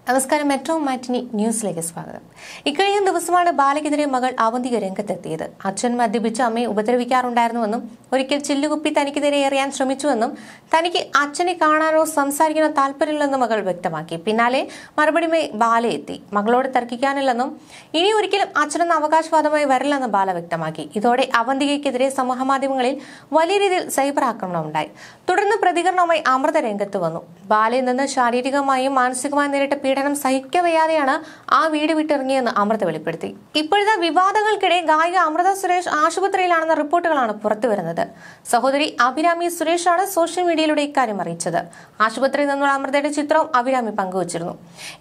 നമസ്കാരം. മെട്രോ മാറ്റിനി ന്യൂസിലേക്ക് സ്വാഗതം. ഇക്കഴിഞ്ഞ ദിവസമാണ് ബാലയ്ക്കെതിരെ മകൾ അവന്തിക രംഗത്തെത്തിയത്. അച്ഛൻ മദ്യപിച്ച് അമ്മയെ ഉപദ്രവിക്കാറുണ്ടായിരുന്നുവെന്നും ഒരിക്കൽ ചില്ലുകുപ്പി തനിക്കെതിരെ എറിയാൻ ശ്രമിച്ചുവെന്നും തനിക്ക് അച്ഛനെ കാണാനോ സംസാരിക്കാനോ താല്പര്യമില്ലെന്നും മകൾ വ്യക്തമാക്കി. പിന്നാലെ മറുപടിയുമായി ബാല എത്തി. മകളോട് തർക്കിക്കാനില്ലെന്നും ഇനി ഒരിക്കലും അച്ഛനെന്ന അവകാശവാദമായി വരില്ലെന്നും ബാല വ്യക്തമാക്കി. ഇതോടെ അവന്തികയ്ക്കെതിരെ സമൂഹമാധ്യമങ്ങളിൽ വലിയ രീതിയിൽ സൈബർ ആക്രമണം ഉണ്ടായി. തുടർന്ന് പ്രതികരണവുമായി അമൃത രംഗത്ത് വന്നു. ബാലയിൽ നിന്ന് ശാരീരികമായും മാനസികമായും നേരിട്ട പീഡനം സഹിക്കവയ്യാതെയാണ് ആ വീട് വിട്ടിറങ്ങിയെന്ന് അമൃത വെളിപ്പെടുത്തി. ഇപ്പോഴത്തെ വിവാദങ്ങൾക്കിടെ ഗായിക അമൃത സുരേഷ് ആശുപത്രിയിലാണെന്ന റിപ്പോർട്ടുകളാണ് പുറത്തുവരുന്നത്. സഹോദരി അഭിരാമി സുരേഷാണ് സോഷ്യൽ മീഡിയയിലൂടെ ഇക്കാര്യം അറിയിച്ചത്. ആശുപത്രിയിൽ നിന്നുള്ള അമൃതയുടെ ചിത്രവും അഭിരാമി പങ്കുവച്ചിരുന്നു.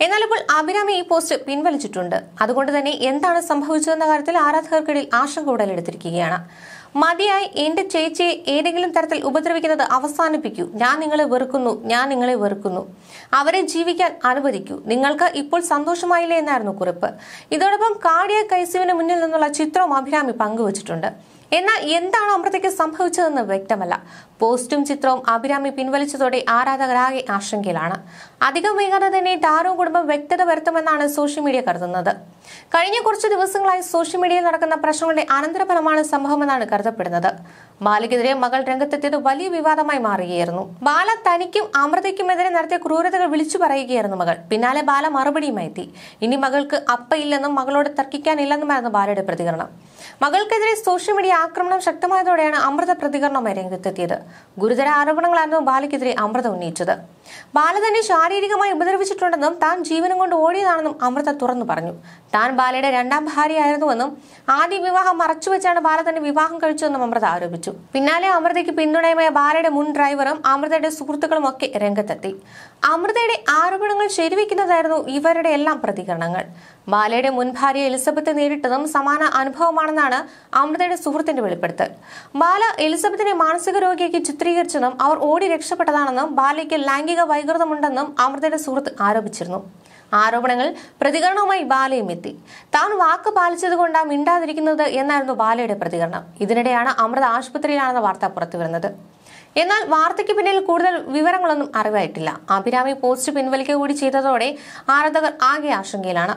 എന്നാൽ ഇപ്പോൾ അഭിരാമി ഈ പോസ്റ്റ് പിൻവലിച്ചിട്ടുണ്ട്. അതുകൊണ്ട് തന്നെ എന്താണ് സംഭവിച്ചതെന്ന കാര്യത്തിൽ ആരാധകർക്കിടയിൽ ആശങ്ക ഉടലെടുത്തിരിക്കുകയാണ്. മതിയായി, എന്റെ ചേച്ചിയെ ഏതെങ്കിലും തരത്തിൽ ഉപദ്രവിക്കുന്നത് അവസാനിപ്പിക്കൂ. ഞാൻ നിങ്ങളെ വെറുക്കുന്നു. അവരെ ജീവിക്കാൻ അനുവദിക്കൂ. നിങ്ങൾക്ക് ഇപ്പോൾ സന്തോഷമായില്ലേ എന്നായിരുന്നു കുറിപ്പ്. ഇതോടൊപ്പം കാർഡിയാക് ഐസിയുവിന് മുന്നിൽ നിന്നുള്ള ചിത്രവും അഭിരാമി പങ്കുവച്ചിട്ടുണ്ട്. എന്നാൽ എന്താണ് അമൃതയ്ക്ക് സംഭവിച്ചതെന്ന് വ്യക്തമല്ല. പോസ്റ്റും ചിത്രവും അഭിരാമി പിൻവലിച്ചതോടെ ആരാധകരാകെ ആശങ്കയിലാണ്. അധികം വൈകാതെ തന്നെ താരവും കുടുംബം വ്യക്തത വരുത്തുമെന്നാണ് സോഷ്യൽ മീഡിയ കരുതുന്നത്. കഴിഞ്ഞ കുറച്ച് ദിവസങ്ങളായി സോഷ്യൽ മീഡിയയിൽ നടക്കുന്ന പ്രശ്നങ്ങളുടെ അനന്തരഫലമാണ് സംഭവമെന്നാണ് കരുതപ്പെടുന്നത്. ബാലയ്ക്കെതിരെ മകൾ രംഗത്തെത്തിയത് വലിയ വിവാദമായി മാറുകയായിരുന്നു. ബാല തനിക്കും അമൃതയ്ക്കുമെതിരെ നടത്തിയ ക്രൂരതകൾ വിളിച്ചു പറയുകയായിരുന്നു മകൾ. പിന്നാലെ ബാല മറുപടിയുമായി എത്തി. ഇനി മകൾക്ക് അപ്പയില്ലെന്നും മകളോട് തർക്കിക്കാനില്ലെന്നുമായിരുന്നു ബാലയുടെ പ്രതികരണം. മകൾക്കെതിരെ സോഷ്യൽ മീഡിയ ആക്രമണം ശക്തമായതോടെയാണ് അമൃത പ്രതികരണവുമായി രംഗത്തെത്തിയത്. ഗുരുതര ആരോപണങ്ങളായിരുന്നു ബാലയ്ക്കെതിരെ അമൃത ഉന്നയിച്ചത്. ബാല തന്നെ ശാരീരികമായി ഉപദ്രവിച്ചിട്ടുണ്ടെന്നും താൻ ജീവനം കൊണ്ട് ഓടിയതാണെന്നും അമൃത തുറന്നു പറഞ്ഞു. താൻ ബാലയുടെ രണ്ടാം ഭാര്യയായിരുന്നുവെന്നും ആദ്യ വിവാഹം മറച്ചുവെച്ചാണ് ബാല തന്നെ വിവാഹം കഴിച്ചതെന്നും അമൃത ആരോപിച്ചു. പിന്നാലെ അമൃതയ്ക്ക് പിന്തുണയുമായ ബാലയുടെ മുൻ ഡ്രൈവറും അമൃതയുടെ സുഹൃത്തുക്കളും ഒക്കെ രംഗത്തെത്തി. അമൃതയുടെ ആരോപണങ്ങൾ ശരിവെക്കുന്നതായിരുന്നു ഇവരുടെ എല്ലാം പ്രതികരണങ്ങൾ. ബാലയുടെ മുൻ ഭാര്യ എലിസബത്ത് നേരിട്ടതും സമാന അനുഭവമാണെന്നാണ് അമൃതയുടെ സുഹൃത്തിന്റെ വെളിപ്പെടുത്തൽ. ബാല എലിസബത്തിനെ മാനസിക രോഗിയാക്കി ചിത്രീകരിച്ചെന്നും അവർ ഓടി രക്ഷപ്പെട്ടതാണെന്നും ബാലയ്ക്ക് ലൈംഗിക വൈകൃതമുണ്ടെന്നും അമൃതയുടെ സുഹൃത്ത് ആരോപിച്ചിരുന്നു. ആരോപണങ്ങൾ പ്രതികരണവുമായി ബാലയും എത്തി. താൻ വാക്ക് പാലിച്ചതുകൊണ്ടാണ് മിണ്ടാതിരിക്കുന്നത് എന്നായിരുന്നു ബാലയുടെ പ്രതികരണം. ഇതിനിടെയാണ് അമൃത ആശുപത്രിയിലാണെന്ന വാർത്ത പുറത്തുവരുന്നത്. എന്നാൽ വാർത്തയ്ക്ക് പിന്നിൽ കൂടുതൽ വിവരങ്ങളൊന്നും അറിവായിട്ടില്ല. അഭിരാമി പോസ്റ്റ് പിൻവലിക്കുക കൂടി ചെയ്തതോടെ ആരാധകർ ആകെ ആശങ്കയിലാണ്.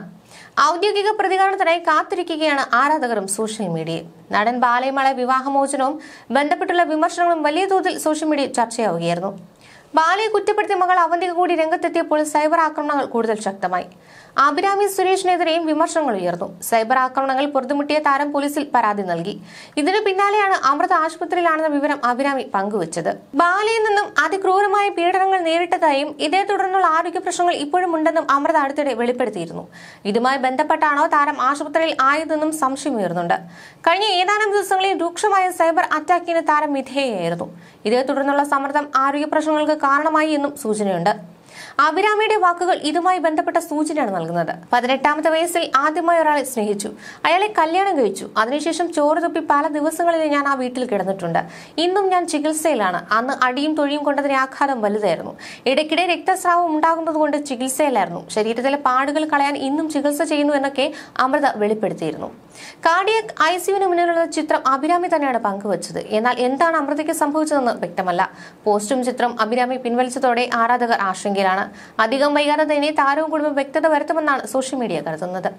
ഔദ്യോഗിക പ്രതികരണത്തിനായി കാത്തിരിക്കുകയാണ് ആരാധകരും സോഷ്യൽ മീഡിയയിൽ. നടൻ ബാലയുമായുള്ള വിവാഹമോചനവും ബന്ധപ്പെട്ടുള്ള വിമർശനങ്ങളും വലിയ തോതിൽ സോഷ്യൽ മീഡിയയിൽ ചർച്ചയാവുകയായിരുന്നു. ബാലയെ കുറ്റപ്പെടുത്തിയ മകൾ അവന്തിക കൂടി രംഗത്തെത്തിയപ്പോൾ സൈബർ ആക്രമണങ്ങൾ കൂടുതൽ ശക്തമായി. അഭിരാമി സുരേഷിനെതിരെയും വിമർശനങ്ങൾ ഉയർന്നു. സൈബർ ആക്രമണങ്ങൾ പൊറുതുമുട്ടിയ താരം പോലീസിൽ പരാതി നൽകി. ഇതിനു പിന്നാലെയാണ് അമൃത ആശുപത്രിയിലാണെന്ന വിവരം അഭിരാമി പങ്കുവച്ചത്. ബാലയിൽ നിന്നും അതിക്രൂരമായ പീഡനങ്ങൾ നേരിട്ടതായും ഇതേ തുടർന്നുള്ള ആരോഗ്യ പ്രശ്നങ്ങൾ ഇപ്പോഴും ഉണ്ടെന്നും അമൃത അടുത്തിടെ വെളിപ്പെടുത്തിയിരുന്നു. ഇതുമായി ബന്ധപ്പെട്ടാണോ താരം ആശുപത്രിയിൽ ആയതെന്നും സംശയമുയർന്നുണ്ട്. കഴിഞ്ഞ ഏതാനും ദിവസങ്ങളിൽ രൂക്ഷമായ സൈബർ അറ്റാക്കിന് താരം വിധേയയായിരുന്നു. ഇതേ തുടർന്നുള്ള സമ്മർദ്ദം ആരോഗ്യ പ്രശ്നങ്ങൾക്ക് കാരണമായി എന്നും സൂചനയുണ്ട്. അഭിരാമിയുടെ വാക്കുകൾ ഇതുമായി ബന്ധപ്പെട്ട സൂചനയാണ് നൽകുന്നത്. 18ാമത്തെ വയസ്സിൽ ആദ്യമായി ഒരാളെ സ്നേഹിച്ചു, അയാളെ കല്യാണം കഴിച്ചു. അതിനുശേഷം ചോറ് തുപ്പി പല ദിവസങ്ങളിൽ ഞാൻ ആ വീട്ടിൽ കിടന്നിട്ടുണ്ട്. ഇന്നും ഞാൻ ചികിത്സയിലാണ്. അന്ന് അടിയും തൊഴിയും കൊണ്ടതിന്റെ ആഘാതം വലുതായിരുന്നു. ഇടയ്ക്കിടെ രക്തസ്രാവം ഉണ്ടാകുന്നത് കൊണ്ട് ചികിത്സയിലായിരുന്നു. ശരീരത്തിലെ പാടുകൾ കളയാൻ ഇന്നും ചികിത്സ ചെയ്യുന്നു എന്നൊക്കെ അമൃത വെളിപ്പെടുത്തിയിരുന്നു. കാർഡിയാക് ഐസിയുവിന് മുന്നിലുള്ള ചിത്രം അഭിരാമി തന്നെയാണ് പങ്കുവച്ചത്. എന്നാൽ എന്താണ് അമൃതയ്ക്ക് സംഭവിച്ചതെന്ന് വ്യക്തമല്ല. പോസ്റ്റും ചിത്രം അഭിരാമി പിൻവലിച്ചതോടെ ആരാധകർ ആശങ്കയിലാണ്. അധികം വൈകാതെ തന്നെ താരവും കുടുംബം വ്യക്തത വരുത്തുമെന്നാണ് സോഷ്യൽ മീഡിയ കരുതുന്നത്.